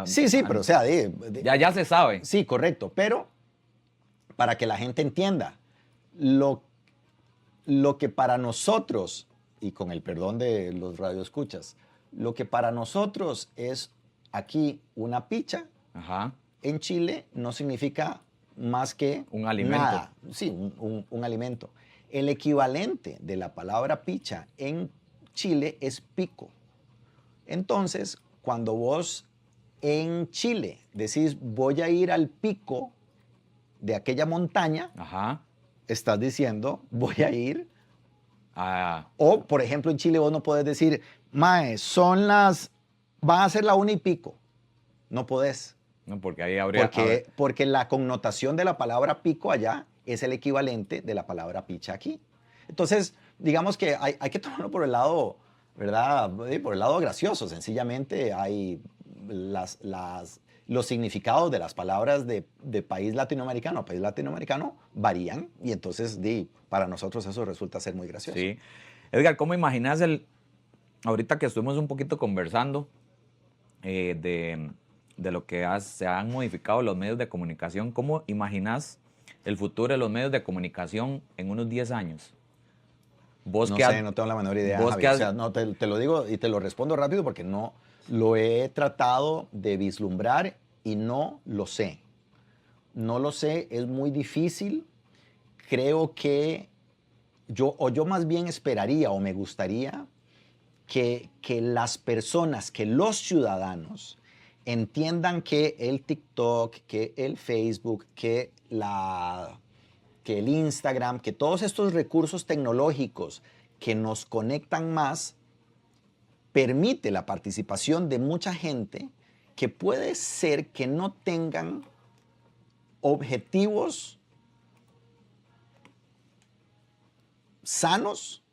Sí, sí, pero o sea, ya se sabe. sí, correcto. Pero para que la gente entienda, lo, lo que para nosotros, y con el perdón de los radioescuchas, lo que para nosotros es aquí una picha, Ajá. en Chile no significa más que Un alimento. nada. Sí, un alimento. El equivalente de la palabra picha en Chile es pico. Entonces, cuando vos en Chile decís voy a ir al pico de aquella montaña, Ajá. estás diciendo voy a ir. Ah, O, por ejemplo, en Chile vos no podés decir, mae, van a ser la 1:00 y pico. No podés. no, porque ahí habría. Porque la connotación de la palabra pico allá es el equivalente de la palabra picha aquí. Entonces, digamos que hay que tomarlo por el lado, ¿verdad? Por el lado gracioso. Sencillamente hay los significados de las palabras de país latinoamericano a país latinoamericano varían y entonces para nosotros eso resulta ser muy gracioso. Sí. Edgar, ¿cómo imaginas ahorita que estuvimos un poquito conversando de lo que se han modificado los medios de comunicación, ¿cómo imaginas el futuro de los medios de comunicación en unos 10 años? Vos No que has, sé, no tengo la menor idea, vos que Javier. O has, sea, no, te lo digo y te lo respondo rápido porque no lo he tratado de vislumbrar y no lo sé. No lo sé, es muy difícil. Creo que yo más bien esperaría o me gustaría que las personas, que los ciudadanos entiendan que el TikTok, que el Facebook, que el Instagram, que todos estos recursos tecnológicos que nos conectan más, permite la participación de mucha gente que puede ser que no tengan objetivos sanos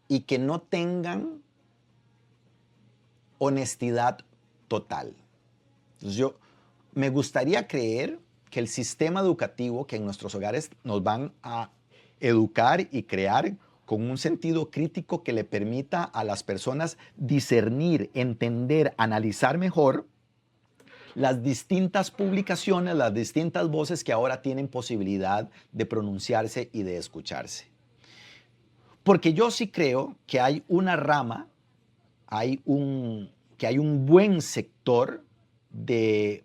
y que no tengan honestidad total. Entonces me gustaría creer que el sistema educativo que en nuestros hogares nos van a educar y crear con un sentido crítico que le permita a las personas discernir, entender, analizar mejor las distintas publicaciones, las distintas voces que ahora tienen posibilidad de pronunciarse y de escucharse. Porque yo sí creo que hay una rama, que hay un buen sector de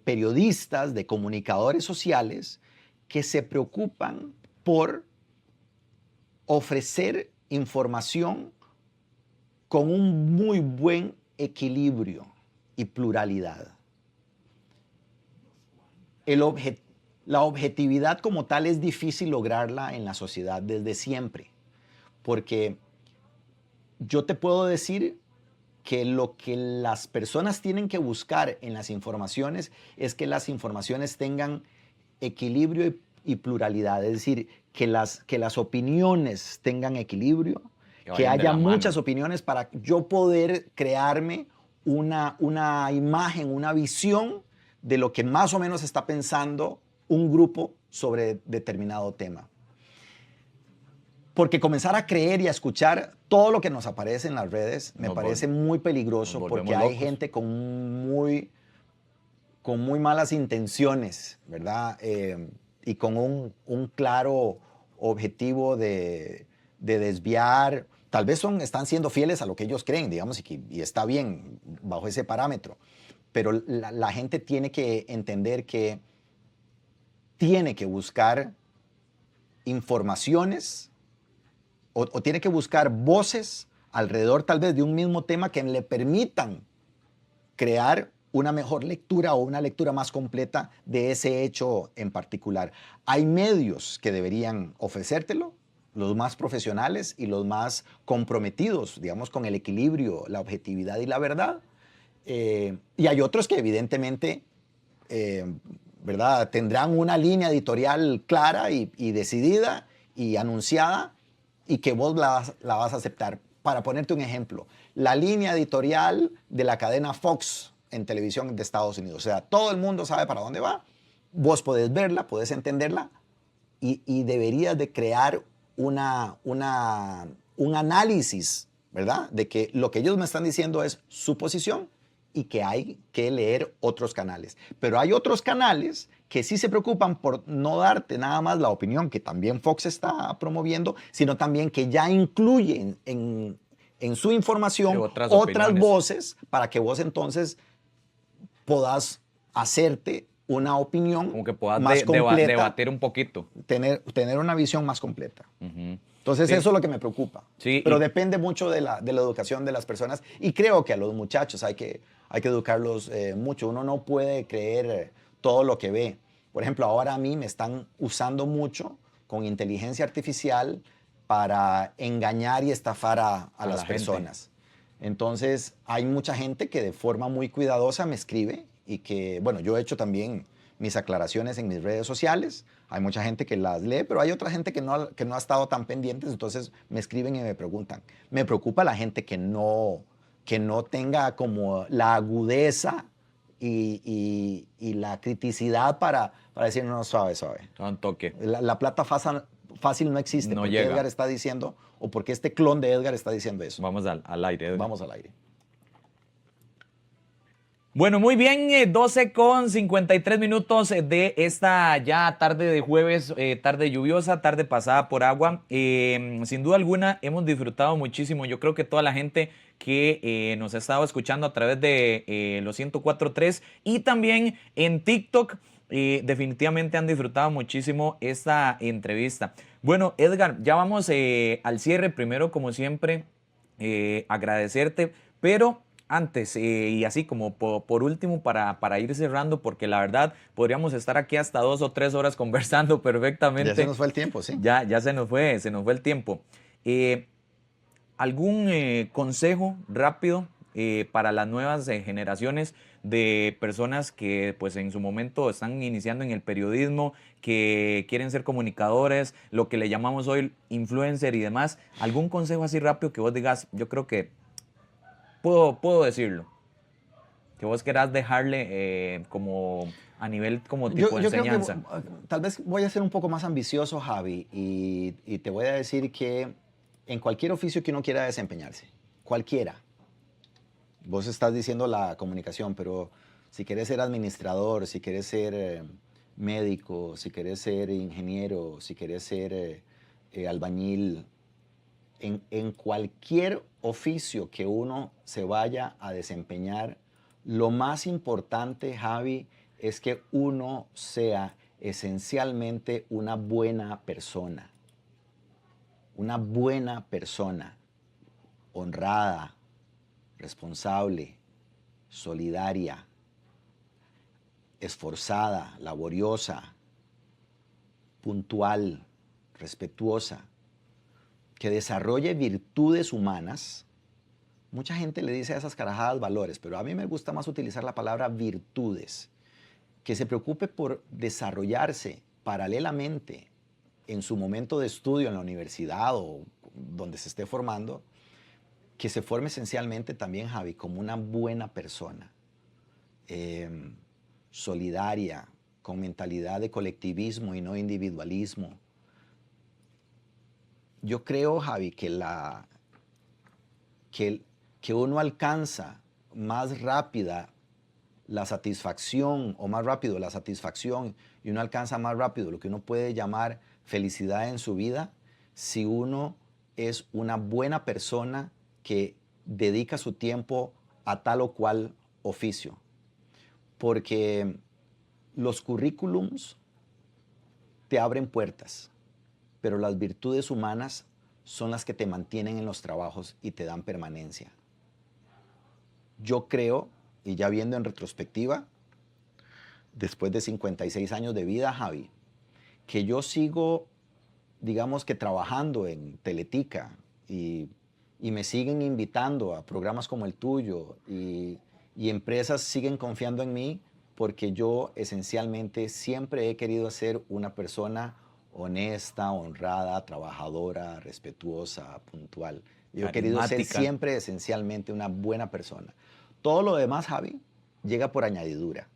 periodistas, de comunicadores sociales, que se preocupan por ofrecer información con un muy buen equilibrio y pluralidad. La objetividad como tal es difícil lograrla en la sociedad desde siempre, porque yo te puedo decir que lo que las personas tienen que buscar en las informaciones es que las informaciones tengan equilibrio y pluralidad, es decir, que las opiniones tengan equilibrio, que que vayan de haya la muchas mano. opiniones para yo poder crearme una imagen, una visión de lo que más o menos está pensando un grupo sobre determinado tema. Porque comenzar a creer y a escuchar todo lo que nos aparece en las redes me Nos parece muy peligroso nos porque volvemos hay locos. gente con muy malas intenciones, ¿verdad? Y con un claro objetivo de desviar. Tal vez están siendo fieles a lo que ellos creen, digamos, y está bien bajo ese parámetro. Pero la gente tiene que entender que tiene que buscar informaciones o tiene que buscar voces alrededor tal vez de un mismo tema que le permitan crear una mejor lectura o una lectura más completa de ese hecho en particular. Hay medios que deberían ofrecértelo, los más profesionales y los más comprometidos, digamos, con el equilibrio, la objetividad y la verdad. Y hay otros que evidentemente, eh, ¿verdad? Tendrán una línea editorial clara y decidida y anunciada y que vos la vas a aceptar. Para ponerte un ejemplo, la línea editorial de la cadena Fox en televisión de Estados Unidos. O sea, todo el mundo sabe para dónde va. Vos podés verla, podés entenderla y deberías de crear un análisis, ¿verdad? De que lo que ellos me están diciendo es su posición y que hay que leer otros canales. Pero hay otros canales que sí se preocupan por no darte nada más la opinión que también Fox está promoviendo, sino también que ya incluyen en su De información otras otras opiniones. voces para que vos entonces puedas hacerte una opinión Como que puedas más completa, debatir un poquito. tener una visión más completa. Ujú. Entonces Sí, eso es lo que me preocupa. sí, Pero depende mucho de la educación de las personas y creo que a los muchachos hay que educarlos mucho. Uno no puede creer todo lo que ve. Por ejemplo, ahora a mí me están usando mucho con inteligencia artificial para engañar y estafar a a las la gente. personas. Entonces hay mucha gente que de forma muy cuidadosa me escribe y que, bueno, yo he hecho también mis aclaraciones en mis redes sociales. Hay mucha gente que las lee, pero hay otra gente que no ha estado tan pendientes, entonces me escriben y me preguntan. Me preocupa la gente que no tenga como la agudeza y la criticidad para decir, no, suave, suave. Un toque. La plata fácil no existe, No porque llega. Edgar está diciendo, o porque este clon de Edgar está diciendo eso. Vamos al aire, Edgar. Vamos al aire. Bueno, muy bien, 12 con 53 minutos de esta ya tarde de jueves, tarde lluviosa, tarde pasada por agua. Sin duda alguna hemos disfrutado muchísimo. Yo creo que toda la gente que nos ha estado escuchando a través de los 104.3 y también en TikTok, definitivamente han disfrutado muchísimo esta entrevista. Bueno, Edgar, ya vamos al cierre. Primero, como siempre, agradecerte, pero antes, y así como por último, para ir cerrando, porque la verdad podríamos estar aquí hasta 2 o 3 horas conversando Ya se perfectamente. nos fue el tiempo, sí. Ya se nos fue el tiempo. Eh, ¿Algún consejo rápido para las nuevas generaciones de personas que pues en su momento están iniciando en el periodismo, que quieren ser comunicadores, lo que le llamamos hoy influencer y demás? ¿Algún consejo así rápido que vos digas, yo creo que puedo decirlo? Que vos querás dejarle como a nivel como tipo de Yo creo que enseñanza. tal vez voy a ser un poco más ambicioso, Javi, y te voy a decir que en cualquier oficio que uno quiera desempeñarse, cualquiera, vos estás diciendo la comunicación, pero si quieres ser administrador, si quieres ser médico, si quieres ser ingeniero, si quieres ser albañil, en cualquier oficio que uno se vaya a desempeñar, lo más importante, Javi, es que uno sea esencialmente una buena persona, honrada, responsable, solidaria, esforzada, laboriosa, puntual, respetuosa, que desarrolle virtudes humanas. Mucha gente le dice a esas carajadas valores, pero a mí me gusta más utilizar la palabra virtudes. Que se preocupe por desarrollarse paralelamente en su momento de estudio en la universidad o donde se esté formando, que se forme esencialmente también, Javi, como una buena persona, eh, solidaria, con mentalidad de colectivismo y no individualismo, Yo creo, Javi, que uno alcanza más rápida la satisfacción, o más rápido la satisfacción, y uno alcanza más rápido lo que uno puede llamar felicidad en su vida, si uno es una buena persona que dedica su tiempo a tal o cual oficio. Porque los currículums te abren puertas, pero las virtudes humanas son las que te mantienen en los trabajos y te dan permanencia. Yo creo, y ya viendo en retrospectiva, después de 56 años de vida, Javi, que yo sigo, digamos que trabajando en Teletica y me siguen invitando a programas como el tuyo y empresas siguen confiando en mí porque yo esencialmente siempre he querido ser una persona honesta, honrada, trabajadora, respetuosa, puntual. Yo he querido ser siempre esencialmente una buena persona. Todo lo demás, Javi, llega por añadidura.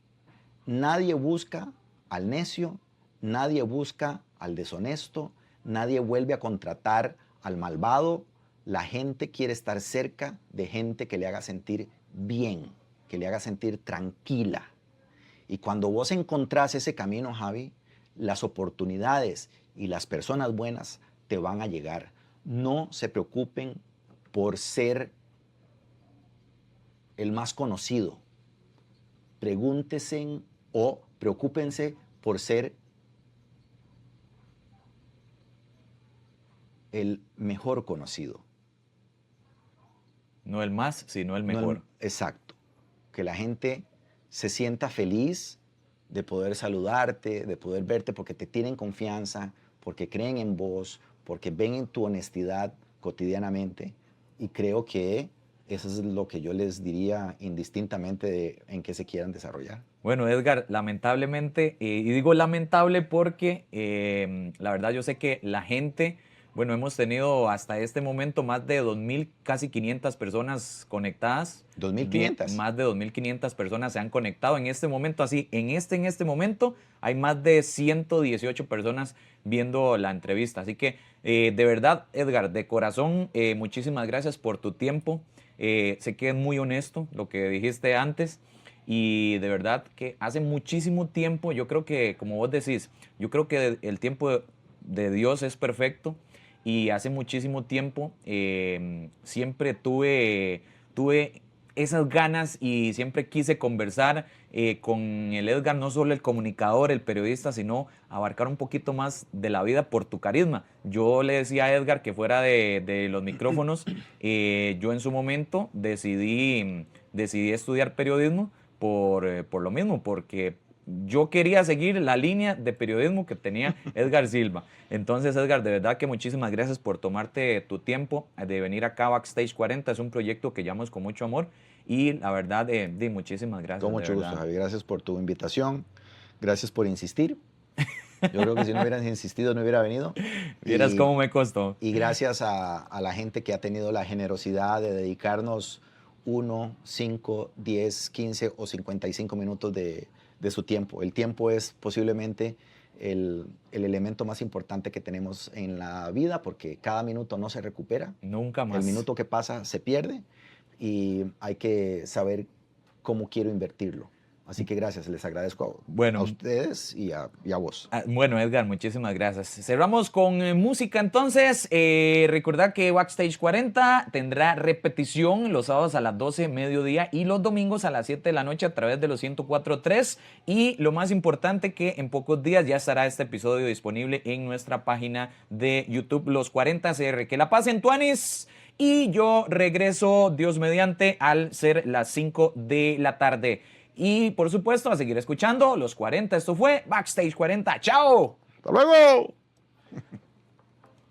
Nadie busca al necio, nadie busca al deshonesto, nadie vuelve a contratar al malvado. La gente quiere estar cerca de gente que le haga sentir bien, que le haga sentir tranquila. Y cuando vos encontrás ese camino, Javi, las oportunidades y las personas buenas te van a llegar. No se preocupen por ser el más conocido. Pregúntense o preocúpense por ser el mejor conocido. No el más, sino el mejor. Exacto. Que la gente se sienta feliz de poder saludarte, de poder verte, porque te tienen confianza, porque creen en vos, porque ven en tu honestidad cotidianamente. Y creo que eso es lo que yo les diría indistintamente de en qué se quieran desarrollar. Bueno, Edgar, lamentablemente, y digo lamentable porque la verdad yo sé que la gente, bueno, hemos tenido hasta este momento más de 2.000, casi 500 personas conectadas. 2.500. Más de 2.500 personas se han conectado en este momento. Así, en este momento hay más de 118 personas viendo la entrevista. Así que, de verdad, Edgar, de corazón, muchísimas gracias por tu tiempo. Sé que es muy honesto lo que dijiste antes. Y de verdad que hace muchísimo tiempo, yo creo que, como vos decís, yo creo que el tiempo de Dios es perfecto. Y hace muchísimo tiempo siempre tuve esas ganas y siempre quise conversar con el Edgar, no solo el comunicador, el periodista, sino abarcar un poquito más de la vida por tu carisma. Yo le decía a Edgar que fuera de los micrófonos, yo en su momento decidí estudiar periodismo por lo mismo, porque yo quería seguir la línea de periodismo que tenía Edgar Silva. Entonces, Edgar, de verdad que muchísimas gracias por tomarte tu tiempo de venir acá a Backstage 40. Es un proyecto que llevamos con mucho amor y la verdad, muchísimas gracias. Con mucho gusto, Javi. Gracias por tu invitación. Gracias por insistir. Yo creo que si no hubieras insistido no hubiera venido. Vieras cómo me costó. Y gracias a la gente que ha tenido la generosidad de dedicarnos 1, 5, 10, 15 o 55 minutos de su tiempo. El tiempo es posiblemente el elemento más importante que tenemos en la vida porque cada minuto no se recupera. Nunca más. El minuto que pasa se pierde y hay que saber cómo quiero invertirlo. Así que gracias, les agradezco a ustedes y a vos. Bueno, Edgar, muchísimas gracias. Cerramos con música entonces. Recordad que Backstage 40 tendrá repetición los sábados a las 12 mediodía y los domingos a las 7 de la noche a través de los 104.3. Y lo más importante que en pocos días ya estará este episodio disponible en nuestra página de YouTube, Los 40 CR. Que la pasen, tuanis. Y yo regreso, Dios mediante, al ser las 5 de la tarde. Y por supuesto, a seguir escuchando Los 40. Esto fue Backstage 40. ¡Chao! ¡Hasta luego!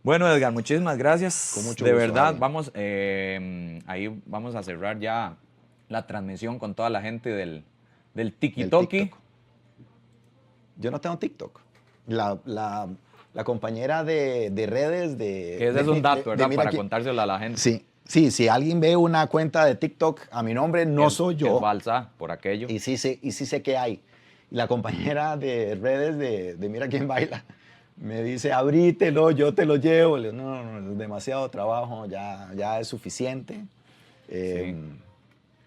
Bueno, Edgar, muchísimas gracias. Con mucho de gusto, verdad, Javi. vamos, ahí vamos a cerrar ya la transmisión con toda la gente del Tiki-Toki. Yo no tengo TikTok. La compañera de redes de... Que ese es un dato, ¿verdad? Para contárselo a la gente. Sí. Sí, si alguien ve una cuenta de TikTok a mi nombre, no soy yo. Es falsa, por aquello. Y sí sé que hay. Y la compañera de redes de Mira Quién Baila Me dice, abrítelo, yo te lo llevo. Le digo, no, no, es demasiado trabajo, ya es suficiente. Eh,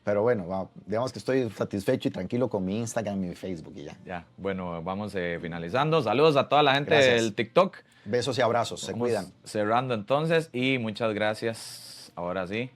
Pero bueno, digamos que estoy satisfecho y tranquilo con mi Instagram y mi Facebook y ya. Ya, bueno, vamos finalizando. Saludos a toda la gente Gracias. del TikTok. Besos y abrazos, se Vamos cuidan. cerrando entonces y muchas gracias. Ahora sí.